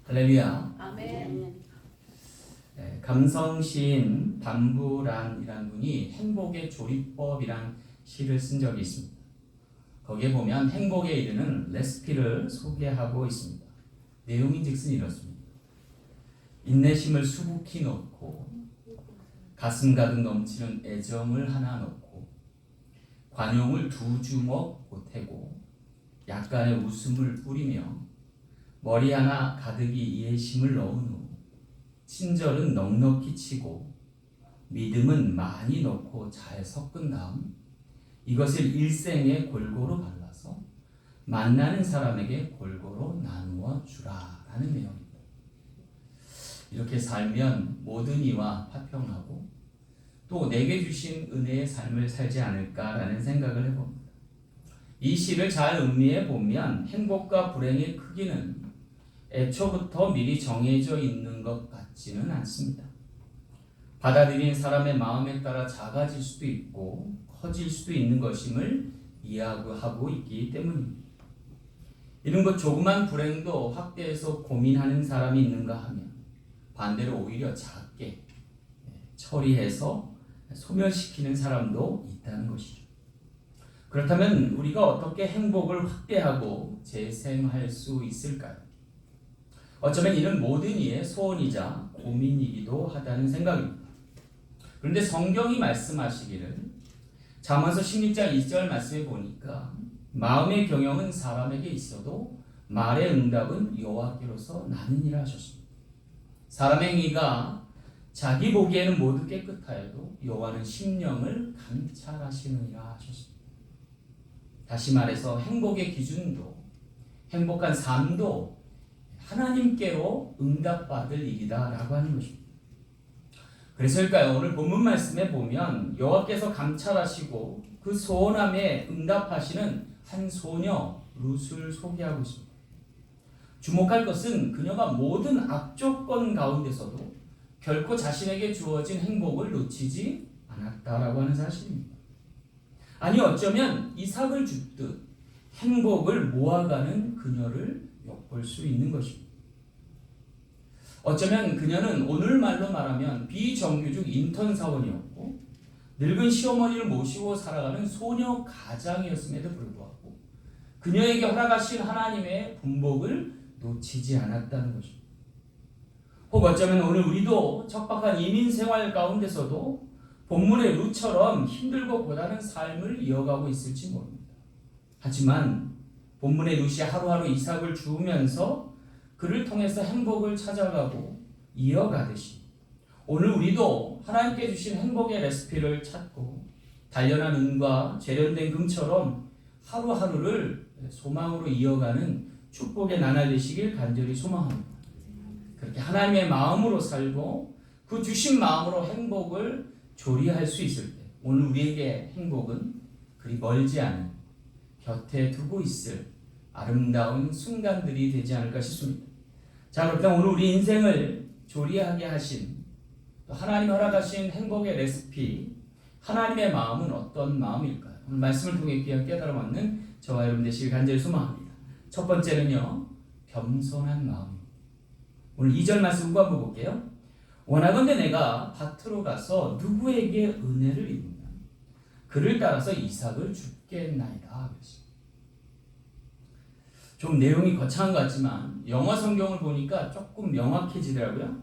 할렐루야. 아멘. 감성 시인 담부란이라는 분이 행복의 조리법이란 시를 쓴 적이 있습니다. 거기에 보면 행복에 이르는 레시피를 소개하고 있습니다. 내용인즉슨 이렇습니다. 인내심을 수북히 넣고 가슴 가득 넘치는 애정을 하나 넣고 관용을 2주먹 보태고 약간의 웃음을 뿌리며 머리 하나 가득히 이해심을 넣은 후 친절은 넉넉히 치고 믿음은 많이 넣고 잘 섞은 다음 이것을 일생에 골고루 발라서 만나는 사람에게 골고루 나누어 주라라는 내용입니다. 이렇게 살면 모든 이와 화평하고 또 내게 주신 은혜의 삶을 살지 않을까라는 생각을 해봅니다. 이 시를 잘 음미해 보면 행복과 불행의 크기는 애초부터 미리 정해져 있는 것 같지는 않습니다. 받아들인 사람의 마음에 따라 작아질 수도 있고 커질 수도 있는 것임을 이해하고 있기 때문입니다. 이런 것 조그만 불행도 확대해서 고민하는 사람이 있는가 하면 반대로 오히려 작게 처리해서 소멸시키는 사람도 있다는 것이죠. 그렇다면 우리가 어떻게 행복을 확대하고 재생할 수 있을까요? 어쩌면 이는 모든 이의 소원이자 고민이기도 하다는 생각입니다. 그런데 성경이 말씀하시기를 잠언서 16장 2절 말씀에 보니까 마음의 경영은 사람에게 있어도 말의 응답은 여호와께로서 나느니라 하셨습니다. 사람의 행위가 자기 보기에는 모두 깨끗하여도 여호와는 심령을 감찰하시느니라 하셨습니다. 다시 말해서 행복의 기준도 행복한 삶도 하나님께로 응답받을 일이다라고 하는 것입니다. 그래서일까요? 오늘 본문 말씀에 보면 여호와께서 감찰하시고 그 소원함에 응답하시는 한 소녀 룻을 소개하고 있습니다. 주목할 것은 그녀가 모든 악조건 가운데서도 결코 자신에게 주어진 행복을 놓치지 않았다라고 하는 사실입니다. 아니 어쩌면 이삭을 줍듯 행복을 모아가는 그녀를 엿볼 수 있는 것입니다. 어쩌면 그녀는 오늘말로 말하면 비정규직 인턴 사원이었고 늙은 시어머니를 모시고 살아가는 소녀 가장이었음에도 불구하고 그녀에게 허락하신 하나님의 분복을 놓치지 않았다는 것입니다. 혹 어쩌면 오늘 우리도 척박한 이민 생활 가운데서도 본문의 룻처럼 힘들고 고단한 삶을 이어가고 있을지 모릅니다. 하지만 본문의 룻이 하루하루 이삭을 주우면서 그를 통해서 행복을 찾아가고 이어가듯이 오늘 우리도 하나님께 주신 행복의 레시피를 찾고 단련한 은과 재련된 금처럼 하루하루를 소망으로 이어가는 축복의 나날 되시길 간절히 소망합니다. 그렇게 하나님의 마음으로 살고 그 주신 마음으로 행복을 조리할 수 있을 때 오늘 우리에게 행복은 그리 멀지 않은 곁에 두고 있을 아름다운 순간들이 되지 않을까 싶습니다. 자, 그렇다면 오늘 우리 인생을 조리하게 하신 또 하나님 허락하신 행복의 레시피 하나님의 마음은 어떤 마음일까요? 오늘 말씀을 통해 귀한 깨달음 얻는 저와 여러분 되시길 간절히 소망합니다. 첫 번째는요, 겸손한 마음입니다. 오늘 2절 말씀 한번 볼게요. 원하건대 내가 밭으로 가서 누구에게 은혜를 입으면 그를 따라서 이삭을 줍겠나이다. 좀 내용이 거창한 것 같지만 영어 성경을 보니까 조금 명확해지더라고요.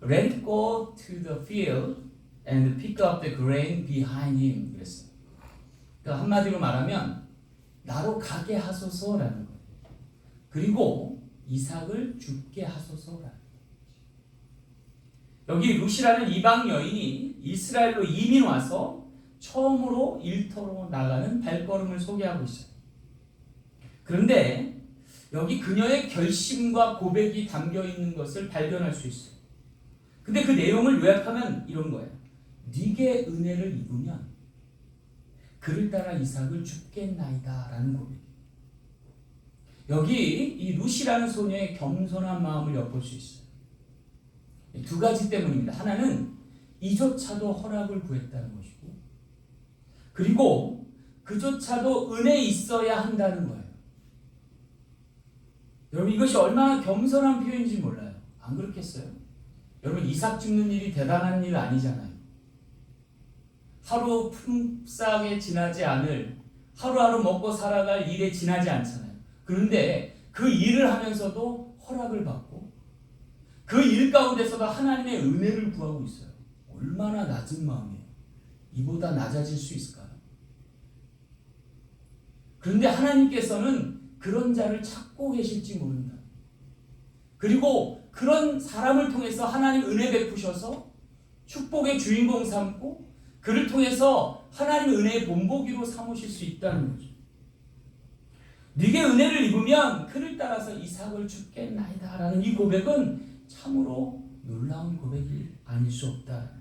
Let it go to the field and pick up the grain behind him. 그랬어요. 그러니까 한마디로 말하면 나로 가게 하소서라는 거예요. 그리고 이삭을 줍게 하소서라는 거예요. 여기 룻이라는 이방 여인이 이스라엘로 이민 와서 처음으로 일터로 나가는 발걸음을 소개하고 있어요. 그런데 여기 그녀의 결심과 고백이 담겨 있는 것을 발견할 수 있어요. 근데 그 내용을 요약하면 이런 거예요. 네게 은혜를 입으면 그를 따라 이삭을 줍겠나이다 라는 고백. 여기 이 룻이라는 소녀의 겸손한 마음을 엿볼 수 있어요. 두 가지 때문입니다. 하나는 이조차도 허락을 구했다는 것이고 그리고 그조차도 은혜 있어야 한다는 거예요. 여러분 이것이 얼마나 겸손한 표현인지 몰라요. 안 그렇겠어요? 여러분 이삭 줍는 일이 대단한 일 아니잖아요. 하루 품싸게 지나지 않을 하루하루 먹고 살아갈 일에 지나지 않잖아요. 그런데 그 일을 하면서도 허락을 받고 그 일 가운데서도 하나님의 은혜를 구하고 있어요. 얼마나 낮은 마음이에요. 이보다 낮아질 수 있을까요? 그런데 하나님께서는 그런 자를 찾고 계실지 모른다. 그리고 그런 사람을 통해서 하나님 은혜 베푸셔서 축복의 주인공 삼고 그를 통해서 하나님의 은혜의 본보기로 삼으실 수 있다는 거죠. 네게 은혜를 입으면 그를 따라서 이삭을 줍겠나이다 라는 이 고백은 참으로 놀라운 고백이 아닐 수 없다.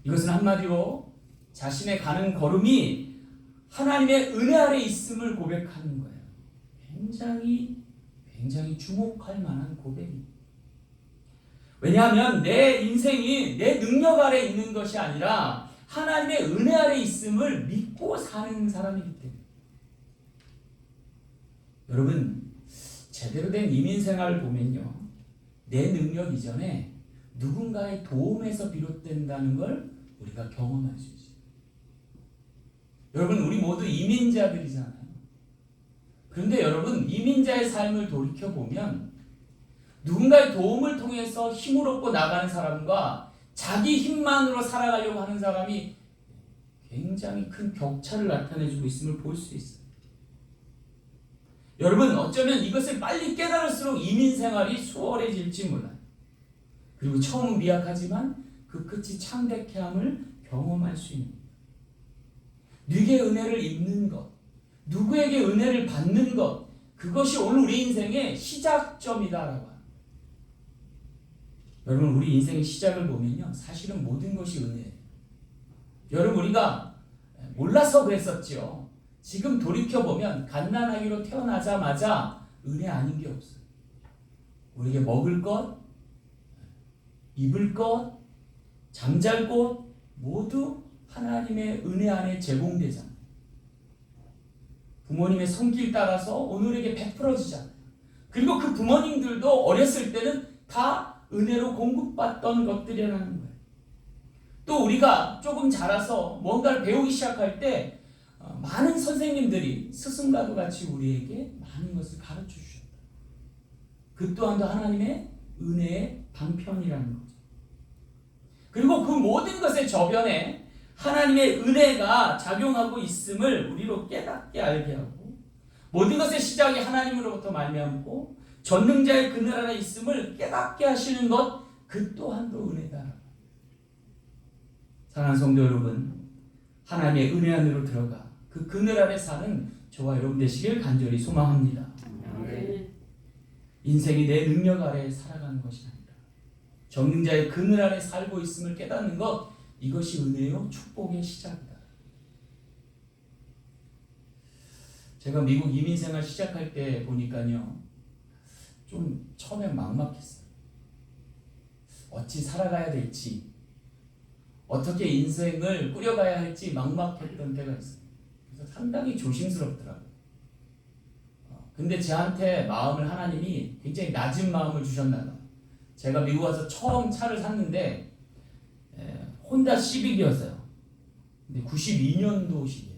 이것은 한마디로 자신의 가는 걸음이 하나님의 은혜 아래 있음을 고백하는 거예요. 굉장히 주목할 만한 고백입니다. 왜냐하면 내 인생이 내 능력 아래 있는 것이 아니라 하나님의 은혜 아래 있음을 믿고 사는 사람이기 때문에. 여러분 제대로 된 이민생활을 보면요, 내 능력 이전에 누군가의 도움에서 비롯된다는 걸 우리가 경험할 수 있어요. 여러분 우리 모두 이민자들이잖아요. 그런데 여러분 이민자의 삶을 돌이켜보면 누군가의 도움을 통해서 힘을 얻고 나가는 사람과 자기 힘만으로 살아가려고 하는 사람이 굉장히 큰 격차를 나타내주고 있음을 볼 수 있어요. 여러분 어쩌면 이것을 빨리 깨달을수록 이민생활이 수월해질지 몰라요. 그리고 처음은 미약하지만 그 끝이 창대케함을 경험할 수 있는 것. 누구의 은혜를 입는 것, 누구에게 은혜를 받는 것, 그것이 오늘 우리 인생의 시작점이다라고 합니다. 여러분 우리 인생의 시작을 보면요, 사실은 모든 것이 은혜예요. 여러분 우리가 몰라서 그랬었죠. 지금 돌이켜보면 갓난아기로 태어나자마자 은혜 아닌 게 없어요. 우리에게 먹을 것, 입을 것, 잠잘 곳 모두 하나님의 은혜 안에 제공되잖아요. 부모님의 손길 따라서 오늘에게 베풀어지잖아요. 그리고 그 부모님들도 어렸을 때는 다 은혜로 공급받던 것들이라는 거예요. 또 우리가 조금 자라서 뭔가를 배우기 시작할 때 많은 선생님들이 스승과도 같이 우리에게 많은 것을 가르쳐 주셨다. 그 또한도 하나님의 은혜의 방편이라는 거죠. 그리고 그 모든 것의 저변에 하나님의 은혜가 작용하고 있음을 우리로 깨닫게 알게 하고, 모든 것의 시작이 하나님으로부터 말미암고 전능자의 그늘 아래 있음을 깨닫게 하시는 것, 그 또한도 은혜다. 사랑하는 성도 여러분, 하나님의 은혜 안으로 들어가 그 그늘 아래 사는 저와 여러분 되시길 간절히 소망합니다. 인생이 내 능력 아래 살아가는 것이 아니라 전능자의 그늘 아래 살고 있음을 깨닫는 것, 이것이 은혜요 축복의 시작이다. 제가 미국 이민생활 시작할 때 보니까요, 좀 처음에 막막했어요. 어찌 살아가야 될지, 어떻게 인생을 꾸려가야 할지 막막했던 때가 있어요. 그래서 상당히 조심스럽더라고요. 근데 저한테 마음을 하나님이 굉장히 낮은 마음을 주셨나 봐요. 제가 미국 와서 처음 차를 샀는데 혼다 시빅이었어요. 근데 92년도식이에요.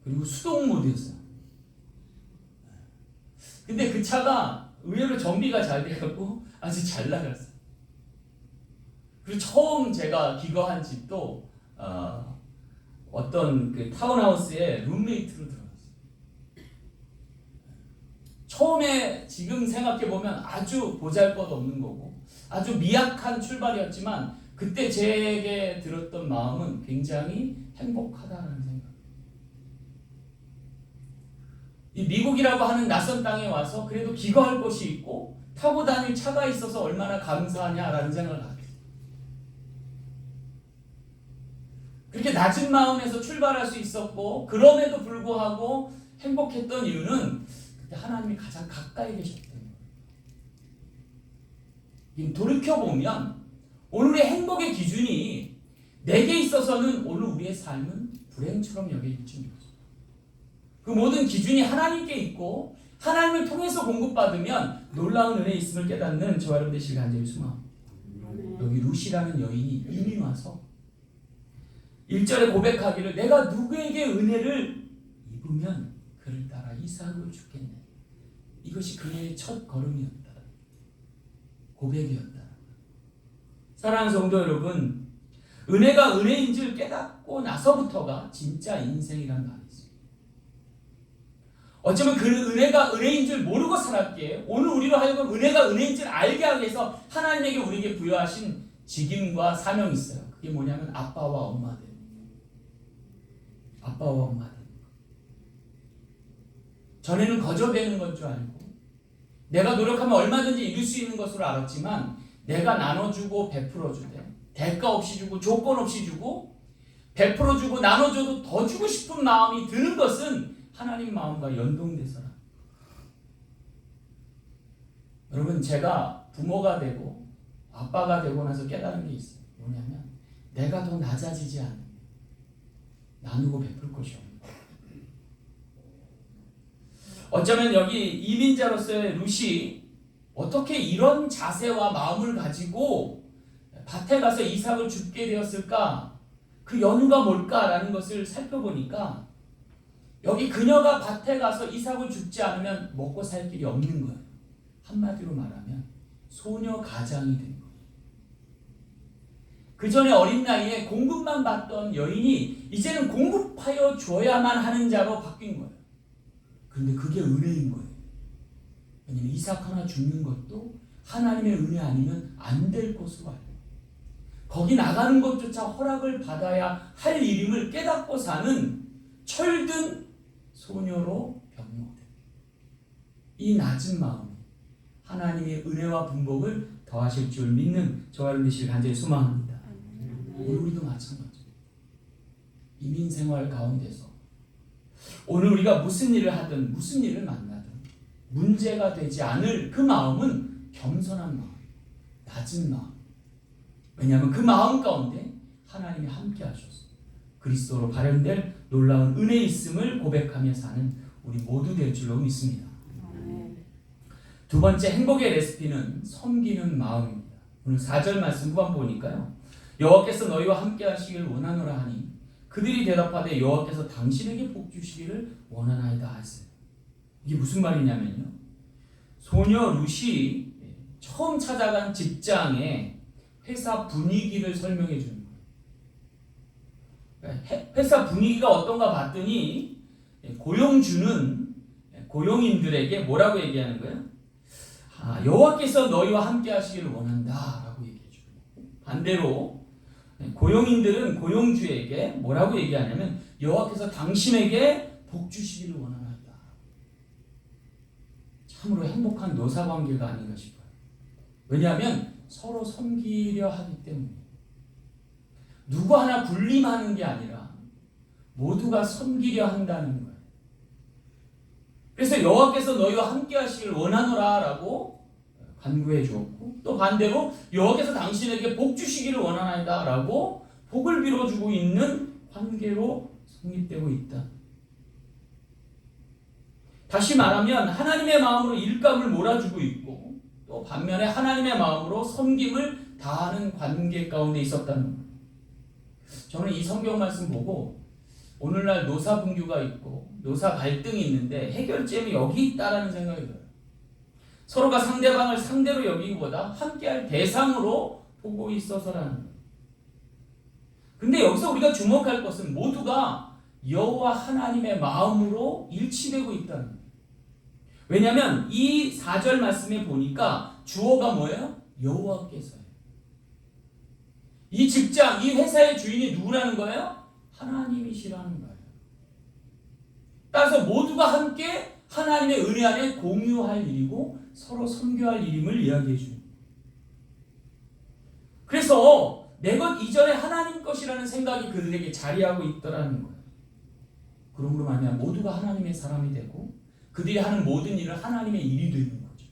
그리고 수동 모드였어요. 근데 그 차가 의외로 정비가 잘 돼갖고 아주 잘 나갔어요. 그리고 처음 제가 기거한 집도 어떤 그 타운하우스에 룸메이트로 들어갔어요. 처음에 지금 생각해보면 아주 보잘것없는 거고 아주 미약한 출발이었지만 그때 제게 들었던 마음은 굉장히 행복하다는 생각. 이 미국이라고 하는 낯선 땅에 와서 그래도 기거할 곳이 있고 타고 다닐 차가 있어서 얼마나 감사하냐라는 생각을 하게 됐어요. 그렇게 낮은 마음에서 출발할 수 있었고 그럼에도 불구하고 행복했던 이유는 그때 하나님이 가장 가까이 계셨던 거예요. 돌이켜보면 오늘의 행복의 기준이 내게 있어서는 오늘 우리의 삶은 불행처럼 여겨질지 모르겠어요. 그 모든 기준이 하나님께 있고 하나님을 통해서 공급받으면 놀라운 은혜에 있음을 깨닫는 저와 여러분 되시길 간절히 소망합니다. 여기 룻이라는 여인이 이미 와서 1절에 고백하기를 내가 누구에게 은혜를 입으면 그를 따라 이삭을 주겠네. 이것이 그의 첫 걸음이었다. 고백이었다. 사랑하는 성도 여러분, 은혜가 은혜인 줄 깨닫고 나서부터가 진짜 인생이란 말이 있습니다. 어쩌면 그 은혜가 은혜인 줄 모르고 살았기에 오늘 우리로 하여금 은혜가 은혜인 줄 알게 하기 위해서 하나님에게 우리에게 부여하신 직임과 사명이 있어요. 그게 뭐냐면 아빠와 엄마 되는 거예요. 아빠와 엄마 되는 거예요. 전에는 거저되는 건 줄 알고 내가 노력하면 얼마든지 이룰 수 있는 것으로 알았지만 내가 나눠주고 베풀어주되 대가 없이 주고 조건 없이 주고 베풀어주고 나눠줘도 더 주고 싶은 마음이 드는 것은 하나님 마음과 연동돼서라. 여러분, 제가 부모가 되고 아빠가 되고 나서 깨달은 게 있어요. 뭐냐면 내가 더 낮아지지 않으면 나누고 베풀 것이 없는 거예요. 어쩌면 여기 이민자로서의 룻이 어떻게 이런 자세와 마음을 가지고 밭에 가서 이삭을 줍게 되었을까? 그 연유가 뭘까라는 것을 살펴보니까 여기 그녀가 밭에 가서 이삭을 줍지 않으면 먹고 살 길이 없는 거예요. 한마디로 말하면 소녀 가장이 된 거예요. 그 전에 어린 나이에 공급만 받던 여인이 이제는 공급하여 줘야만 하는 자로 바뀐 거예요. 그런데 그게 은혜인 거예요. 왜냐면 이삭 하나 줍는 것도 하나님의 은혜 아니면 안 될 것으로 알고 거기 나가는 것조차 허락을 받아야 할 일임을 깨닫고 사는 철든 소녀로 변모된 이 낮은 마음에 하나님의 은혜와 분복을 더하실 줄 믿는 저와 여러분 되시길 간절히 소망합니다. 오늘 우리도 마찬가지입니다. 이민생활 가운데서 오늘 우리가 무슨 일을 하든 무슨 일을 만나든 문제가 되지 않을 그 마음은 겸손한 마음, 낮은 마음. 왜냐하면 그 마음 가운데 하나님이 함께 하셔서 그리스도로 발현될 놀라운 은혜 있음을 고백하며 사는 우리 모두 될 줄로 믿습니다. 두 번째 행복의 레시피는 섬기는 마음입니다. 오늘 4절 말씀 후반 보니까요. 여호와께서 너희와 함께 하시길 원하노라 하니 그들이 대답하되 여호와께서 당신에게 복 주시기를 원하나이다 하세요. 이게 무슨 말이냐면요. 소녀 룻이 처음 찾아간 직장의 회사 분위기를 설명해 주는 거예요. 회사 분위기가 어떤가 봤더니 고용주는 고용인들에게 뭐라고 얘기하는 거예요? 여호와께서 너희와 함께 하시기를 원한다 라고 얘기해 주고 반대로 고용인들은 고용주에게 뭐라고 얘기하냐면 여호와께서 당신에게 복 주시기를 원하나이다. 참으로 행복한 노사관계가 아닌가 싶어요. 왜냐하면 서로 섬기려 하기 때문에 누구 하나 군림하는 게 아니라 모두가 섬기려 한다는 거예요. 그래서 여호와께서 너희와 함께 하시기를 원하노라 라고 간구해 주었고 또 반대로 여호와께서 당신에게 복 주시기를 원하나이다 라고 복을 빌어주고 있는 관계로 성립되고 있다. 다시 말하면 하나님의 마음으로 일감을 몰아주고 있고 또 반면에 하나님의 마음으로 섬김을 다하는 관계 가운데 있었다는 거예요. 저는 이 성경 말씀 보고 오늘날 노사 분규가 있고 노사 갈등이 있는데 해결점이 여기 있다라는 생각이 들어요. 서로가 상대방을 상대로 여기기보다 함께할 대상으로 보고 있어서라는 거예요. 근데 여기서 우리가 주목할 것은 모두가 여호와 하나님의 마음으로 일치되고 있다는 거예요. 왜냐하면 이 4절 말씀에 보니까 주어가 뭐예요? 여호와께서예요. 이 직장, 이 회사의 주인이 누구라는 거예요? 하나님이시라는 거예요. 따라서 모두가 함께 하나님의 은혜 안에 공유할 일이고 서로 섬겨할 일임을 이야기해 줍니다. 그래서 내 것 이전에 하나님 것이라는 생각이 그들에게 자리하고 있더라는 거예요. 그러므로 말미암아 모두가 하나님의 사람이 되고 그들이 하는 모든 일은 하나님의 일이 되는 거죠.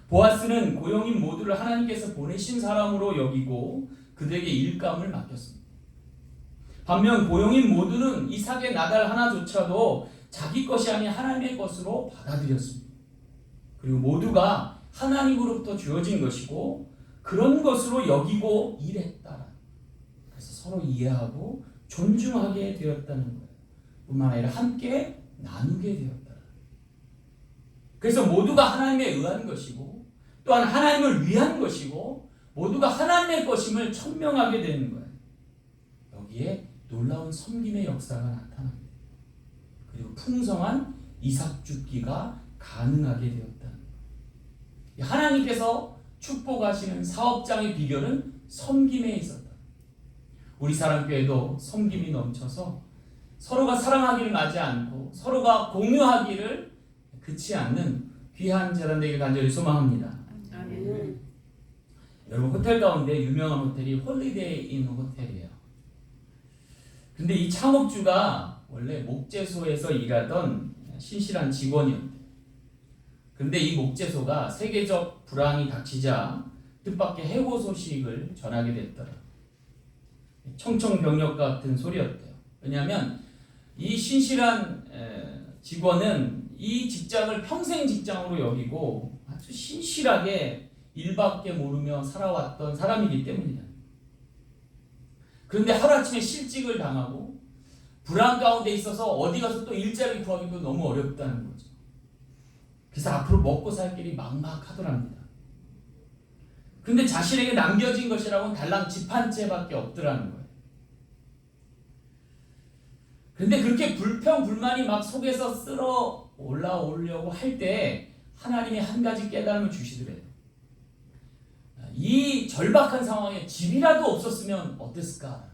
보아스는 고용인 모두를 하나님께서 보내신 사람으로 여기고 그들에게 일감을 맡겼습니다. 반면 고용인 모두는 이삭의 나달 하나조차도 자기 것이 아닌 하나님의 것으로 받아들였습니다. 그리고 모두가 하나님으로부터 주어진 것이고 그런 것으로 여기고 일했다. 그래서 서로 이해하고 존중하게 되었다는 거예요. 뿐만 아니라 함께 나누게 되었다. 그래서 모두가 하나님에 의한 것이고 또한 하나님을 위한 것이고 모두가 하나님의 것임을 천명하게 되는 거예요. 여기에 놀라운 섬김의 역사가 나타납니다. 그리고 풍성한 이삭 줍기가 가능하게 되었다는 거예요. 하나님께서 축복하시는 사업장의 비결은 섬김에 있었다. 우리 사랑교회도 섬김이 넘쳐서 서로가 사랑하기를 마지 않고 서로가 공유하기를 그치 않는 귀한 재단 되길 간절히 소망합니다. 아멘. 여러분 호텔 가운데 유명한 호텔이 홀리데이 인 호텔이에요. 근데 이 창업주가 원래 목재소에서 일하던 신실한 직원이었대요. 근데 이 목재소가 세계적 불황이 닥치자 뜻밖의 해고 소식을 전하게 됐더라. 청청병력 같은 소리였대요. 왜냐하면 이 신실한 직원은 이 직장을 평생 직장으로 여기고 아주 신실하게 일밖에 모르며 살아왔던 사람이기 때문이다. 그런데 하루아침에 실직을 당하고 불안 가운데 있어서 어디 가서 또 일자리 구하기도 너무 어렵다는 거죠. 그래서 앞으로 먹고 살 길이 막막하더랍니다. 근데 자신에게 남겨진 것이라고는 달랑 집 한 채밖에 없더라는 거예요. 그런데 그렇게 불평불만이 막 속에서 쓸어 올라오려고 할 때 하나님이 한 가지 깨달음을 주시더래요. 이 절박한 상황에 집이라도 없었으면 어땠을까?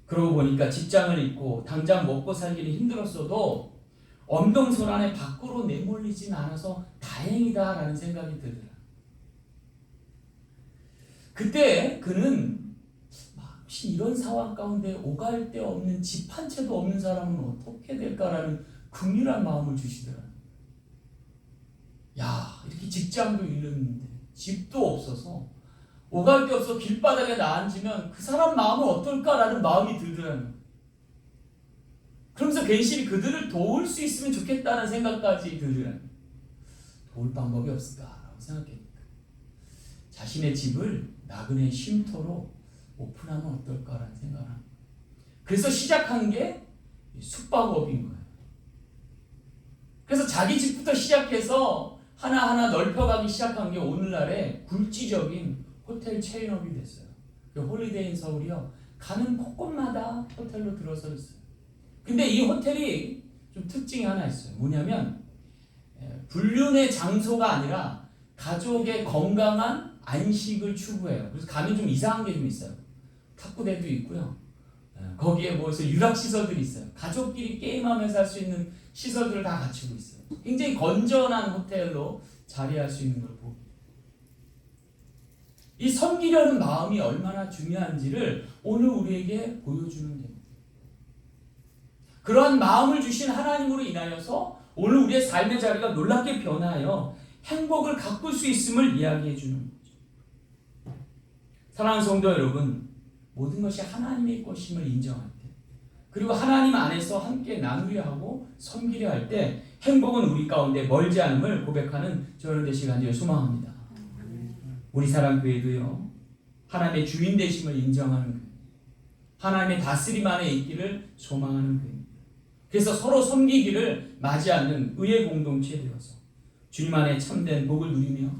그러고 보니까 직장을 잃고 당장 먹고 살기는 힘들었어도 엄동설안에 밖으로 내몰리진 않아서 다행이다라는 생각이 들더라. 그때 그는 혹시 이런 상황 가운데 오갈 데 없는 집 한 채도 없는 사람은 어떻게 될까라는 긍휼한 마음을 주시더라. 야, 이렇게 직장도 잃었는데 집도 없어서 오갈 데 없어 길바닥에 나앉으면 그 사람 마음은 어떨까라는 마음이 들더라는 거예요. 그러면서 괜시리 그들을 도울 수 있으면 좋겠다는 생각까지 들더라는 거예요. 도울 방법이 없을까라고 생각했니까 자신의 집을 나그네 쉼터로 오픈하면 어떨까라는 생각을 합니다. 그래서 시작한 게 숙박업인 거예요. 그래서 자기 집부터 시작해서 하나하나 넓혀가기 시작한 게 오늘날의 굴지적인 호텔 체인업이 됐어요. 그 홀리데이 인 서울이요. 가는 곳곳마다 호텔로 들어서 있어요. 근데 이 호텔이 좀 특징이 하나 있어요. 뭐냐면 불륜의 장소가 아니라 가족의 건강한 안식을 추구해요. 그래서 가면 좀 이상한 게 좀 있어요. 탁구대도 있고요. 거기에 뭐해서 유락시설들이 있어요. 가족끼리 게임하면서 할 수 있는 시설들을 다 갖추고 있어요. 굉장히 건전한 호텔로 자리할 수 있는 걸 보고 이 섬기려는 마음이 얼마나 중요한지를 오늘 우리에게 보여주는 겁니다. 그러한 마음을 주신 하나님으로 인하여서 오늘 우리의 삶의 자리가 놀랍게 변하여 행복을 가꿀 수 있음을 이야기해 주는 거죠. 사랑하는 성도 여러분, 모든 것이 하나님의 것임을 인정할 때 그리고 하나님 안에서 함께 나누려 하고 섬기려 할 때 행복은 우리 가운데 멀지 않음을 고백하는 저는 되시기 간절히 소망합니다. 우리 사랑교회도요. 하나님의 주인 되심을 인정하는 교회, 하나님의 다스림 안에 있기를 소망하는 교회입니다. 그래서 서로 섬기기를 맞이 않는 의의 공동체 되어서 주님 안에 참된 복을 누리며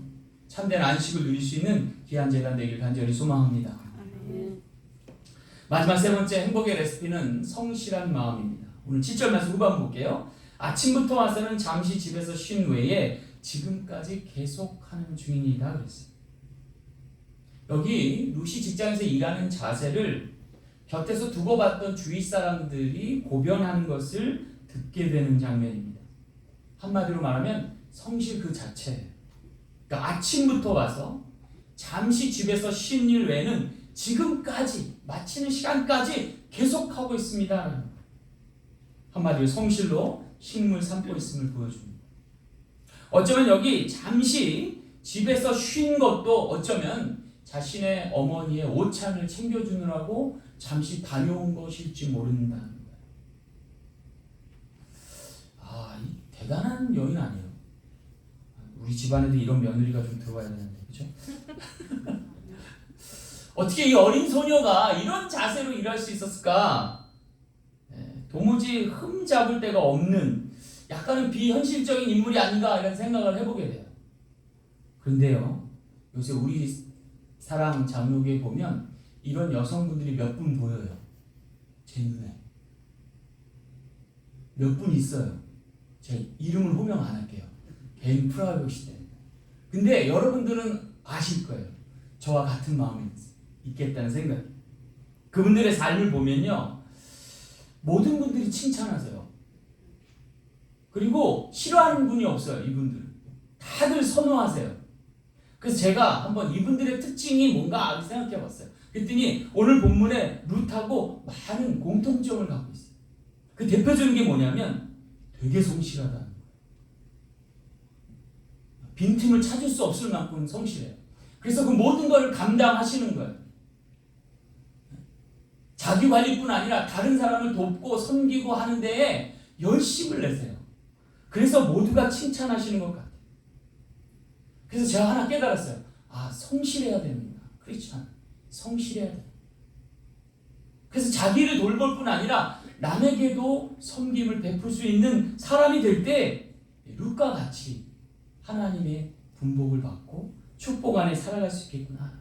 참된 안식을 누릴 수 있는 귀한 재단 되길 간절히 소망합니다. 마지막 세 번째 행복의 레시피는 성실한 마음입니다. 오늘 7절 말씀 후반 볼게요. 아침부터 와서는 잠시 집에서 쉰 외에 지금까지 계속하는 중이니이다 그랬어요. 여기 루시 직장에서 일하는 자세를 곁에서 두고 봤던 주위 사람들이 고변하는 것을 듣게 되는 장면입니다. 한마디로 말하면 성실 그 자체예요. 그러니까 아침부터 와서 잠시 집에서 쉰 일 외에는 지금까지 마치는 시간까지 계속하고 있습니다. 한마디로 성실로 식물 삼고 있음을 보여줍니다. 어쩌면 여기 잠시 집에서 쉰 것도 어쩌면 자신의 어머니의 오찬을 챙겨주느라고 잠시 다녀온 것일지 모른다는 거예요. 대단한 여인 아니에요? 우리 집안에도 이런 며느리가 좀 들어와야 되는데, 그죠? 어떻게 이 어린 소녀가 이런 자세로 일할 수 있었을까? 도무지 흠잡을 데가 없는 약간은 비현실적인 인물이 아닌가 이런 생각을 해보게 돼요. 그런데요, 요새 우리 사랑 장로교에 보면 이런 여성분들이 몇 분 보여요. 제 눈에. 몇 분 있어요. 제 이름을 호명 안 할게요. 개인 프라이버시 때문에. 근데 여러분들은 아실 거예요. 저와 같은 마음이 있겠다는 생각. 그분들의 삶을 보면요, 모든 분들이 칭찬하세요. 그리고 싫어하는 분이 없어요. 이분들은 다들 선호하세요. 그래서 제가 한번 이분들의 특징이 뭔가 생각해 봤어요. 그랬더니 오늘 본문에 룻하고 많은 공통점을 갖고 있어요. 그 대표적인 게 뭐냐면 되게 성실하다는 거예요. 빈틈을 찾을 수 없을 만큼 성실해요. 그래서 그 모든 것을 감당하시는 거예요. 자기 관리뿐 아니라 다른 사람을 돕고 섬기고 하는 데에 열심을 내세요. 그래서 모두가 칭찬하시는 것 같아요. 그래서 제가 하나 깨달았어요. 아, 성실해야 됩니다. 크리스찬. 성실해야 돼요. 그래서 자기를 돌볼 뿐 아니라 남에게도 섬김을 베풀 수 있는 사람이 될 때 룻과 같이 하나님의 분복을 받고 축복 안에 살아갈 수 있겠구나.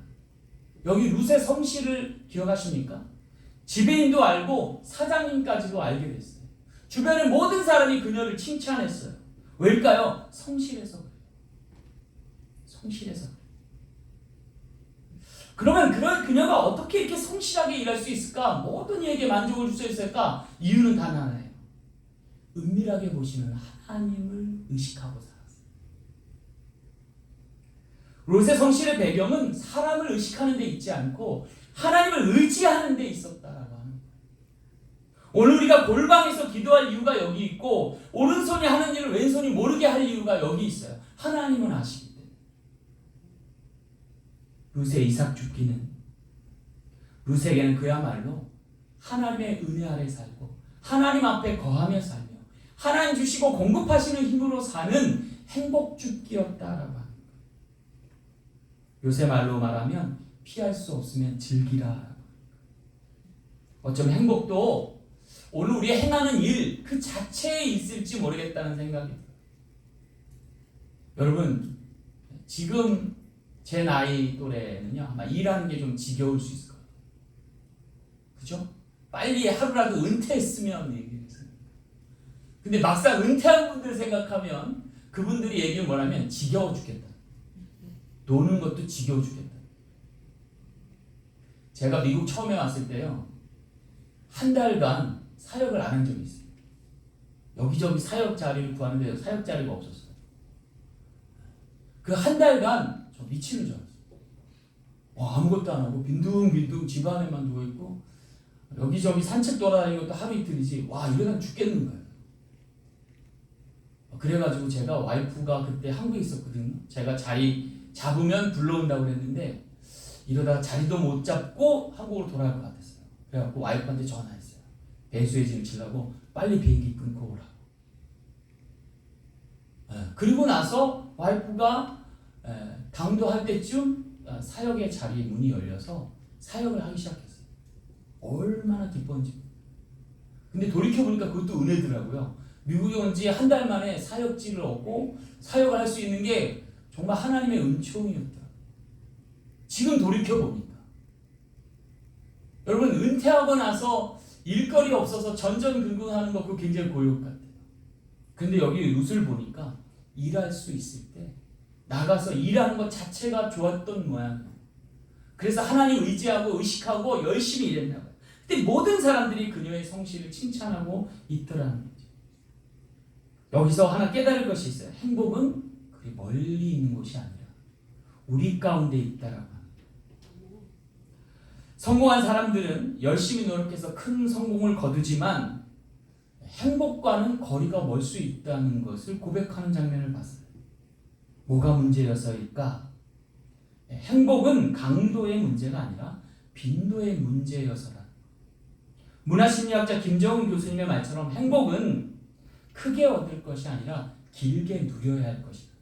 여기 룻의 성실을 기억하십니까? 지배인도 알고 사장님까지도 알게 됐어요. 주변의 모든 사람이 그녀를 칭찬했어요. 왜일까요? 성실해서 그래요. 성실해서. 그러면 그녀가 어떻게 이렇게 성실하게 일할 수 있을까? 모든 이에게 만족을 줄 수 있을까? 이유는 단 하나예요. 은밀하게 보시는 하나님을 의식하고 살았어요. 롯의 성실의 배경은 사람을 의식하는 데 있지 않고 하나님을 의지하는 데 있었다라고 하는 거예요. 오늘 우리가 골방에서 기도할 이유가 여기 있고 오른손이 하는 일을 왼손이 모르게 할 이유가 여기 있어요. 하나님은 아시기 때문에. 룻의 이삭 죽기는 룻에게는 그야말로 하나님의 은혜 아래 살고 하나님 앞에 거하며 살며 하나님 주시고 공급하시는 힘으로 사는 행복 죽기였다라고 합니다. 요새 말로 말하면 피할 수 없으면 즐기라. 어쩌면 행복도 오늘 우리 행하는 일 그 자체에 있을지 모르겠다는 생각이 들어요. 여러분, 지금 제 나이 또래는요 아마 일하는 게 좀 지겨울 수 있을 것 같아요. 그죠? 빨리 하루라도 은퇴했으면 얘기를 했어요. 근데 막상 은퇴한 분들 생각하면 그분들이 얘기를 뭐냐면 지겨워 죽겠다. 노는 것도 지겨워 죽겠다. 제가 미국 처음에 왔을 때요, 한 달간 사역을 안 한 적이 있어요. 여기저기 사역 자리를 구하는데 사역 자리가 없었어요. 그 한 달간 저 미치는 줄 알았어요. 아무것도 안 하고 빈둥빈둥 집 안에만 누워있고 여기저기 산책 돌아다니는 것도 하루 이틀이지. 이러다 죽겠는 거예요. 그래가지고 제가 와이프가 그때 한국에 있었거든요. 제가 자리 잡으면 불러온다고 그랬는데 이러다가 자리도 못 잡고 한국으로 돌아갈 것 같았어요. 그래갖고 와이프한테 전화했어요. 배수의 진을 치려고 빨리 비행기 끊고 오라고. 그리고 나서 와이프가 당도할 때쯤 사역의 자리에 문이 열려서 사역을 하기 시작했어요. 얼마나 기뻤는지. 근데 돌이켜보니까 그것도 은혜더라고요. 미국에 온 지 한 달 만에 사역직을 얻고 사역을 할 수 있는 게 정말 하나님의 은총이었다. 지금 돌이켜보니까. 여러분, 은퇴하고 나서 일거리 없어서 전전긍긍하는 거 그거 굉장히 고역 같아요. 근데 여기 룻을 보니까 일할 수 있을 때 나가서 일하는 것 자체가 좋았던 모양이에요. 그래서 하나님 의지하고 의식하고 열심히 일했나 봐요. 근데 모든 사람들이 그녀의 성실을 칭찬하고 있더라는 거죠. 여기서 하나 깨달을 것이 있어요. 행복은 그리 멀리 있는 곳이 아니라 우리 가운데 있다라고 합니다. 성공한 사람들은 열심히 노력해서 큰 성공을 거두지만 행복과는 거리가 멀 수 있다는 것을 고백하는 장면을 봤어요. 뭐가 문제여서일까? 행복은 강도의 문제가 아니라 빈도의 문제여서라. 문화심리학자 김정은 교수님의 말처럼 행복은 크게 얻을 것이 아니라 길게 누려야 할 것이다.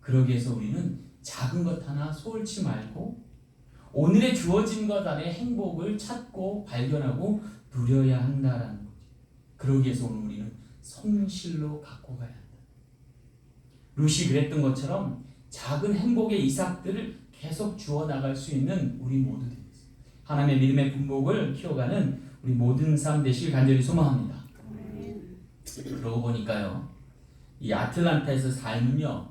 그러기 위해서 우리는 작은 것 하나 소홀치 말고 오늘의 주어진 것 안에 행복을 찾고 발견하고 누려야 한다라는 거죠. 그러기 위해서 오늘 우리는 성실로 갖고 가야 한다. 루시 그랬던 것처럼 작은 행복의 이삭들을 계속 주어 나갈 수 있는 우리 모두들, 하나님의 믿음의 분복을 키워가는 우리 모든 삶 되시길 간절히 소망합니다. 그러고 보니까요, 이 아틀란타에서 삶은요,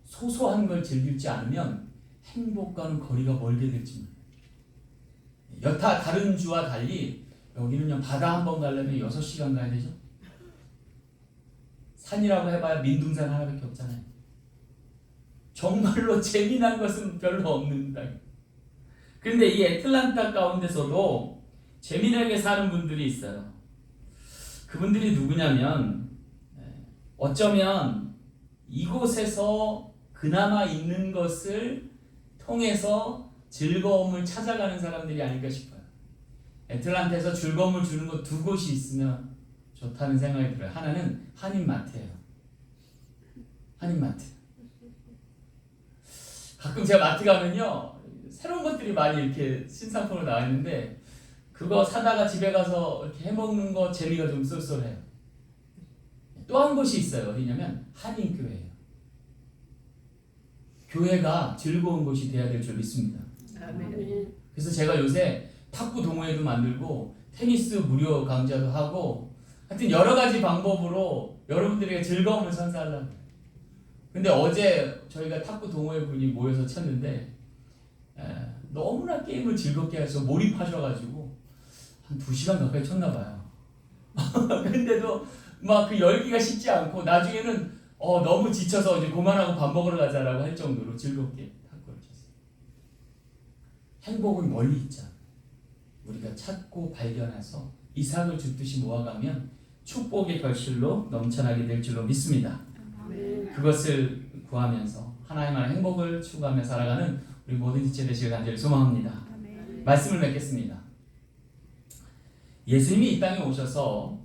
소소한 걸 즐기지 않으면 행복과는 거리가 멀게 될지 몰라요. 여타 다른 주와 달리 여기는요, 바다 한 번 가려면 6시간 가야 되죠. 산이라고 해봐야 민둥산 하나밖에 없잖아요. 정말로 재미난 것은 별로 없는 땅. 그런데 이 애틀란타 가운데서도 재미나게 사는 분들이 있어요. 그분들이 누구냐면, 어쩌면 이곳에서 그나마 있는 것을 통해서 즐거움을 찾아가는 사람들이 아닐까 싶어요. 애틀란타에서 즐거움을 주는 것 두 곳이 있으면 좋다는 생각이 들어요. 하나는 한인마트예요. 한인마트. 가끔 제가 마트 가면요, 새로운 것들이 많이 이렇게 신상품으로 나와 있는데 그거 사다가 집에 가서 이렇게 해먹는 거 재미가 좀 쏠쏠해요. 또 한 곳이 있어요. 어디냐면 한인교회예요. 교회가 즐거운 곳이 돼야 될 줄 믿습니다. 아멘. 그래서 제가 요새 탁구 동호회도 만들고 테니스 무료 강좌도 하고, 하여튼 여러 가지 방법으로 여러분들에게 즐거움을 선사하려고 해요. 근데 어제 저희가 탁구 동호회 분이 모여서 쳤는데 너무나 게임을 즐겁게 해서 몰입하셔가지고 한 2시간 가까이 쳤나봐요. 근데도 막 그 열기가 식지 않고 나중에는 너무 지쳐서 이제 그만하고 밥 먹으러 가자라고 할 정도로 즐겁게 탁구를 쳤어요. 행복은 멀리 있잖아. 우리가 찾고 발견해서 이삭을 줍듯이 모아가면 축복의 결실로 넘쳐나게 될 줄로 믿습니다. 그것을 구하면서 하나님만의 행복을 추구하며 살아가는 우리 모든 지체 되시길 간절히 소망합니다. 말씀을 맺겠습니다. 예수님이 이 땅에 오셔서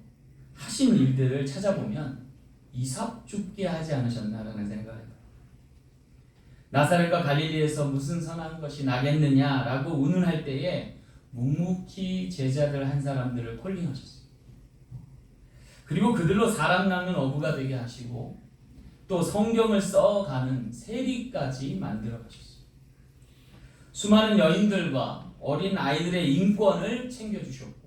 하신 일들을 찾아보면 이삭 줍게 하지 않으셨나라는 생각을 해요. 나사렛과 갈릴리에서 무슨 선한 것이 나겠느냐라고 운운할 때에 묵묵히 제자들 한 사람들을 콜링하셨어요. 그리고 그들로 사람 낳는 어부가 되게 하시고 또 성경을 써가는 세리까지 만들어 가셨어요. 수많은 여인들과 어린 아이들의 인권을 챙겨주셨고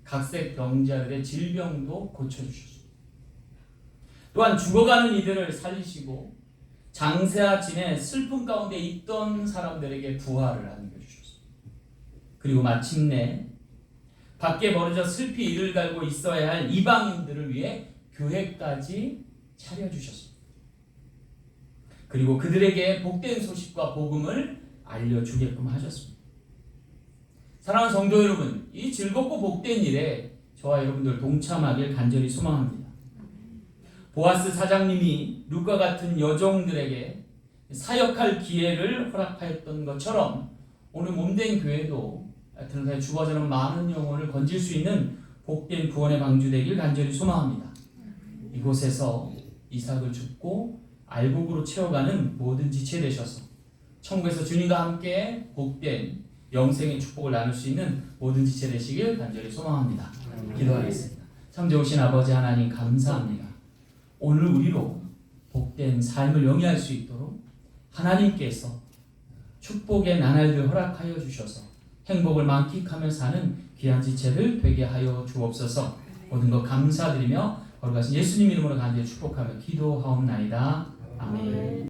각색 병자들의 질병도 고쳐주셨습니다. 또한 죽어가는 이들을 살리시고 장세와 진의 슬픔 가운데 있던 사람들에게 부활을 안겨주셨습니다. 그리고 마침내 밖에 벌어져 슬피 이를 갈고 있어야 할 이방인들을 위해 교회까지 차려주셨습니다. 그리고 그들에게 복된 소식과 복음을 알려주게끔 하셨습니다. 사랑하는 성도 여러분, 이 즐겁고 복된 일에 저와 여러분들 동참하길 간절히 소망합니다. 보아스 사장님이 룻과 같은 여종들에게 사역할 기회를 허락하였던 것처럼 오늘 몸된 교회도 애틀란타에 주어지는 많은 영혼을 건질 수 있는 복된 구원의 방주 되길 간절히 소망합니다. 이곳에서 이삭을 줍고 알곡으로 채워가는 모든 지체 되셔서 천국에서 주님과 함께 복된 영생의 축복을 나눌 수 있는 모든 지체 되시길 간절히 소망합니다. 기도하겠습니다. 참 좋으신 아버지 하나님 감사합니다. 오늘 우리로 복된 삶을 영위할 수 있도록 하나님께서 축복의 나날들 허락하여 주셔서 행복을 만끽하며 사는 귀한 지체들 되게 하여 주옵소서. 모든 것 감사드리며 거룩하신 예수님 이름으로 간절히 축복하며 기도하옵나이다. 아멘.